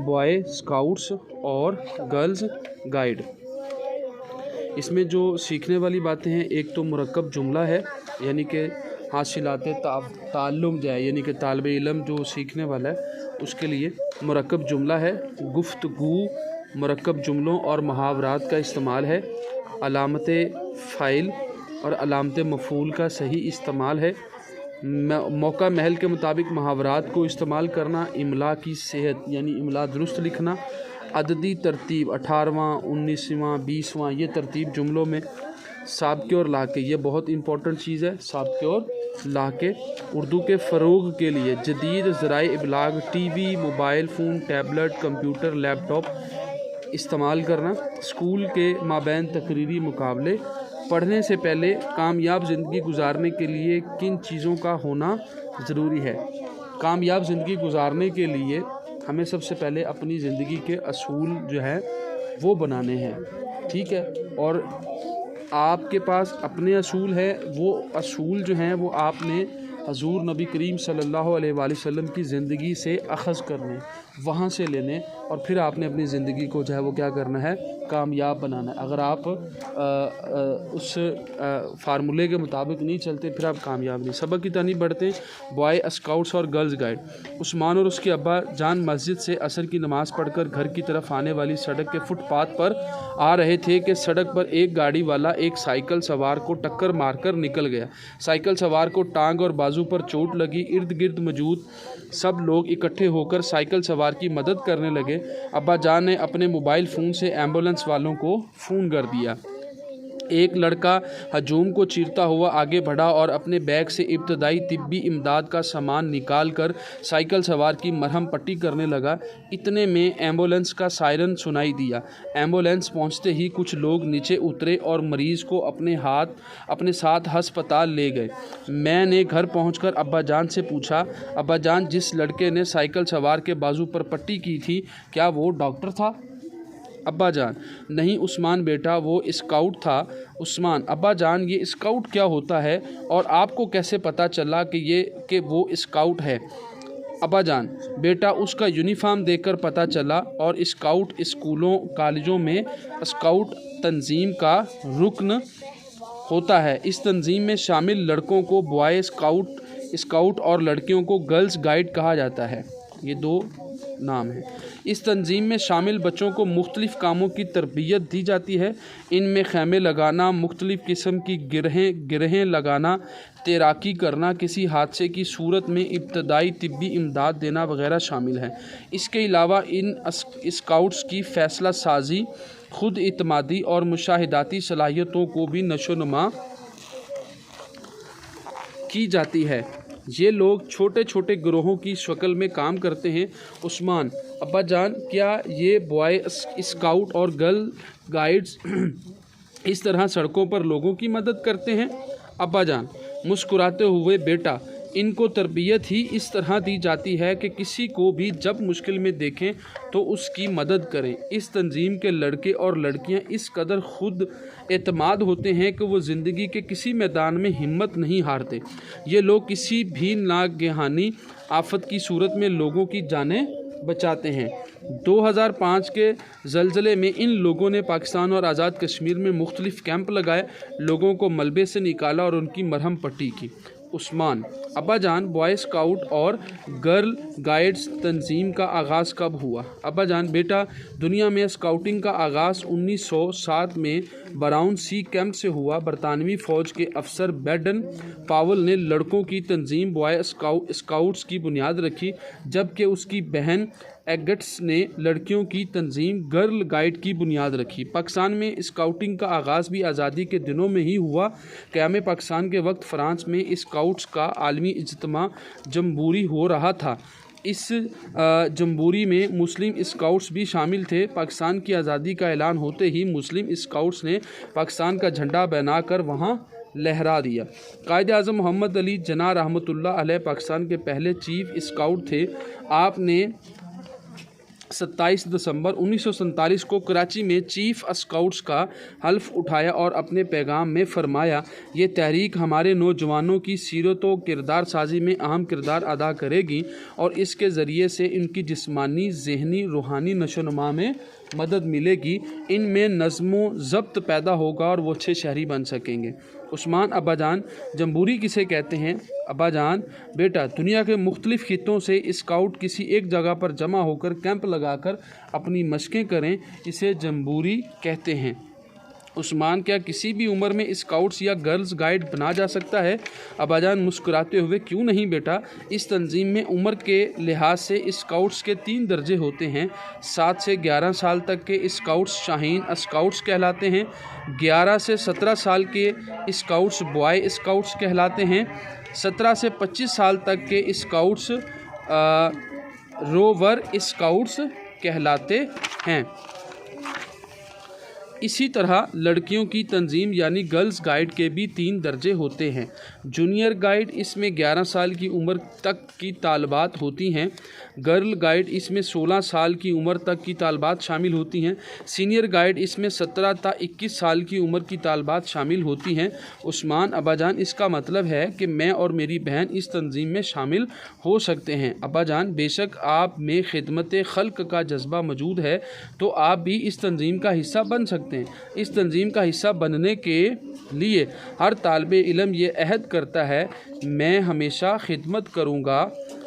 Boy scouts और girls guide. इसमें जो सीखने वाली बातें हैं, एक तो मुरक्कब जुमला है, यानी कि हासिलाते ताल्लुम जो है, यानी कि तालिब इल्म जो सीखने वाला है उसके लिए मुरक्कब जुमला है। गुफ्तगू, मुरक्कब जुमलों और मुहावरात का इस्तेमाल है। अलामत फ़ाइल और अलामत मफ़ूल का सही इस्तेमाल है। मौका महल के मुताबिक मुहावरात को इस्तेमाल करना। इमला की सेहत, यानी इमला दुरुस्त लिखना। अददी तरतीब 18वां, 19वां, 20वां, ये तरतीब जुमलों में। साबके और लाके, ये बहुत इंपॉर्टेंट चीज़ है, साबके और लाके। उर्दू के फ़रोग़ के लिए जदीद ज़राए इबलाग, TV, mobile phone, tablet, computer, laptop इस्तेमाल करना। स्कूल के माबैन तकरीरी मुकाबले। पढ़ने से पहले कामयाब ज़िंदगी गुजारने के लिए किन चीज़ों का होना ज़रूरी है? कामयाब ज़िंदगी गुजारने के लिए हमें सबसे पहले अपनी ज़िंदगी के असूल जो है वो बनाने हैं, ठीक है। और आपके पास अपने असूल है, वो असूल जो हैं वो आपने हजूर नबी करीम सल्लल्लाहु अलैहि वसल्लम की ज़िंदगी से अख़ज़ करने, वहाँ से लेने, और फिर आपने अपनी ज़िंदगी को जो है वो क्या करना है, कामयाब बनाना है। अगर आप उस फार्मूले के मुताबिक नहीं चलते फिर आप कामयाब नहीं। सबक की तारीफ़ बढ़ते हैं। बॉय स्काउट्स और गर्ल्स गाइड। उस्मान और उसके अब्बा जान मस्जिद से असर की नमाज़ पढ़कर घर की तरफ आने वाली सड़क के फुटपाथ पर आ रहे थे कि सड़क पर एक गाड़ी वाला एक साइकिल सवार को टक्कर मारकर निकल गया। साइकिल सवार को टांग और बाजू पर चोट लगी। इर्द गिर्द मौजूद सब लोग इकट्ठे होकर साइकिल सवार की मदद करने लगे। अब्बा जान ने अपने मोबाइल फ़ोन से एम्बुलेंस वालों को फ़ोन कर दिया। एक लड़का हजूम को चीरता हुआ आगे बढ़ा और अपने बैग से इब्तदाई तिब्बी इमदाद का सामान निकाल कर साइकिल सवार की मरहम पट्टी करने लगा। इतने में एम्बुलेंस का सायरन सुनाई दिया। एम्बुलेंस पहुंचते ही कुछ लोग नीचे उतरे और मरीज़ को अपने साथ हस्पताल ले गए। मैंने घर पहुंचकर अब्बा जान से पूछा, अब्बा जान, जिस लड़के ने साइकिल सवार के बाजू पर पट्टी की थी क्या वो डॉक्टर था? अब्बा जान, नहीं उस्मान बेटा, वो स्काउट था। उस्मान, अब्बा जान, ये स्काउट क्या होता है और आपको कैसे पता चला कि वो स्काउट है? अब्बा जान, बेटा उसका यूनिफॉर्म देखकर पता चला, और स्काउट स्कूलों कॉलेजों में स्काउट तंजीम का रुकन होता है। इस तंजीम में शामिल लड़कों को बॉय स्काउट और लड़कियों को गर्ल्स गाइड कहा जाता है। ये दो नाम है। इस तंजीम में शामिल बच्चों को मुख्तलिफ़ कामों की तरबियत दी जाती है। इनमें खैमे लगाना, मुख्तलिफ़ किस्म की गिरहें लगाना, तैराकी करना, किसी हादसे की सूरत में इब्तदाई तिब्बी इमदाद देना वगैरह शामिल है। इसके अलावा इन स्काउट्स की फ़ैसला साजी, खुद इत्मादी और मुशाहिदाती सलाहियतों को भी नशोनुमा की जाती है। ये लोग छोटे छोटे गिरोहों की शक्ल में काम करते हैं। उस्मान, अब्बा जान, क्या ये बॉय स्काउट और गर्ल गाइड्स इस तरह सड़कों पर लोगों की मदद करते हैं? अब्बा जान मुस्कुराते हुए, बेटा इनको तरबियत ही इस तरह दी जाती है कि किसी को भी जब मुश्किल में देखें तो उसकी मदद करें। इस तंजीम के लड़के और लड़कियां इस कदर खुद एतमाद होते हैं कि वो ज़िंदगी के किसी मैदान में हिम्मत नहीं हारते। ये लोग किसी भी नागहानी आफत की सूरत में लोगों की जानें बचाते हैं। 2005 के ज़लज़ले में इन लोगों ने पाकिस्तान और आज़ाद कश्मीर में मुख्तलिफ़ कैंप लगाए, लोगों को मलबे से निकाला और उनकी मरहम पट्टी की। उस्मान, अब्बा जान, बॉय स्काउट और गर्ल गाइड्स तंजीम का आगाज़ कब हुआ? अब्बा जान, बेटा दुनिया में स्काउटिंग का आगाज़ 1907 में ब्राउन सी कैंप से हुआ। बरतानवी फ़ौज के अफसर बैडन पावल ने लड़कों की तंजीम बॉय स्काउट्स की बुनियाद रखी, जबकि उसकी बहन एगट्स ने लड़कियों की तंजीम गर्ल गाइड की बुनियाद रखी। पाकिस्तान में स्काउटिंग का आगाज़ भी आज़ादी के दिनों में ही हुआ। क़याम पाकिस्तान के वक्त फ़्रांस में स्काउट्स का आलमी इज्तिमा जम्बूरी हो रहा था। इस जम्बूरी में मुस्लिम स्काउट्स भी शामिल थे। पाकिस्तान की आज़ादी का ऐलान होते ही मुस्लिम स्काउट्स ने पाकिस्तान का झंडा बनाकर वहाँ लहरा दिया। कायद आज़म मोहम्मद अली जना रहमतुल्लाह अलैह पाकिस्तान के पहले चीफ स्काउट थे। आपने 27 दिसंबर 1947 को कराची में चीफ स्काउट्स का हल्फ उठाया और अपने पैगाम में फरमाया, ये तहरीक हमारे नौजवानों की सीरत व किरदार साजी में अहम किरदार अदा करेगी और इसके ज़रिए से इनकी जिस्मानी, ज़हनी, रूहानी नशोनुमा में मदद मिलेगी। इनमें नज़्म ज़ब्त पैदा होगा और वो अच्छे शहरी बन सकेंगे। उस्मान अब्बाजान जम्बूरी किसे कहते हैं? अब्बाजान बेटा, दुनिया के मुख्तलिफ़ खित्तों से स्काउट किसी एक जगह पर जमा होकर कैंप लगाकर अपनी मशक़ें करें, इसे जम्बूरी कहते हैं। उस्मान, क्या किसी भी उम्र में स्काउट्स या गर्ल्स गाइड बना जा सकता है? अब्बाजान मुस्कुराते हुए, क्यों नहीं बेटा, इस तंजीम में उम्र के लिहाज से स्काउट्स के 3 दर्जे होते हैं। 7 से 11 साल तक के स्काउट्स शाहीन स्काउट्स कहलाते हैं। 11 से 17 साल के स्काउट्स बॉय स्काउट्स कहलाते हैं। 17 से 25 साल तक के स्काउट्स रोवर स्काउट्स कहलाते हैं। इसी तरह लड़कियों की तंजीम यानी गर्ल्स गाइड के भी 3 दर्जे होते हैं। जूनियर गाइड, इसमें 11 साल की उम्र तक की तालबात होती हैं। गर्ल गाइड, इसमें 16 साल की उम्र तक की तालबात शामिल होती हैं। सीनियर गाइड, इसमें 17 ता 21 साल की उम्र की तालबात शामिल होती हैं। उस्मान अब्बाजान, इसका मतलब है कि मैं और मेरी बहन इस तंजीम में शामिल हो सकते हैं। अब्बाजान, बेशक आप में खिदमत खल्क का जज्बा मौजूद है तो आप भी इस तंजीम का हिस्सा बन सकते हैं। इस तंजीम का हिस्सा बनने के लिए हर तालिबे इल्म ये अहद करता है, मैं हमेशा खिदमत करूँगा,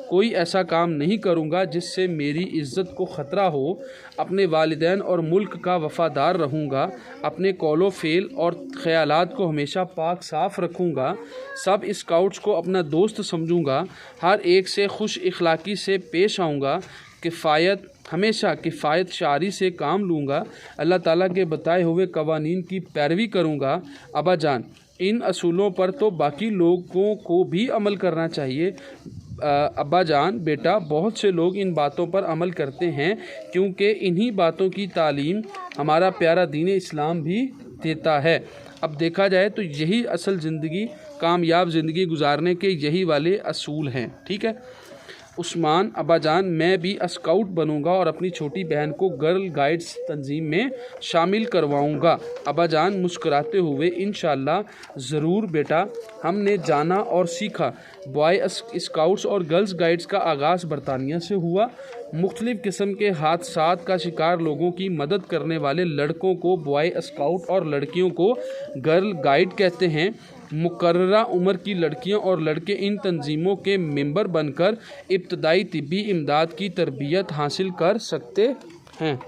कोई ऐसा काम नहीं करूँगा जिससे मेरी इज़्ज़त को ख़तरा हो, अपने वालिदैन और मुल्क का वफ़ादार रहूँगा, अपने कौलो फ़ेल और ख़यालात को हमेशा पाक साफ़ रखूँगा, सब स्काउट्स को अपना दोस्त समझूँगा, हर एक से खुश इखलाक़ी से पेश आऊँगा, हमेशा किफ़ायत शारी से काम लूँगा, अल्लाह ताला के बताए हुए कवानीन की पैरवी करूँगा। अब्बाजान, इन असूलों पर तो बाकी लोगों को भी अमल करना चाहिए। अब्बाजान बेटा, बहुत से लोग इन बातों पर अमल करते हैं क्योंकि इन्हीं बातों की तालीम हमारा प्यारा दीन इस्लाम भी देता है। अब देखा जाए तो यही असल ज़िंदगी, कामयाब ज़िंदगी गुजारने के यही वाले असूल हैं। ठीक है उस्मान अब्बाजान, मैं भी स्काउट बनूंगा और अपनी छोटी बहन को गर्ल गाइड्स तंजीम में शामिल करवाऊंगा। अब्बाजान मुस्कुराते हुए, इंशाअल्लाह ज़रूर बेटा। हमने जाना और सीखा, बॉय स्काउट्स और गर्ल्स गाइड्स का आगाज़ बरतानिया से हुआ। मुख्तलिफ़ किस्म के हादसात का शिकार लोगों की मदद करने वाले लड़कों को बॉय स्काउट और लड़कियों को गर्ल गाइड कहते हैं। मुकर्ररा उम्र की लड़कियां और लड़के इन तंजीमों के मेंबर बनकर इब्तदाई तिब्बी इमदाद की तरबियत हासिल कर सकते हैं।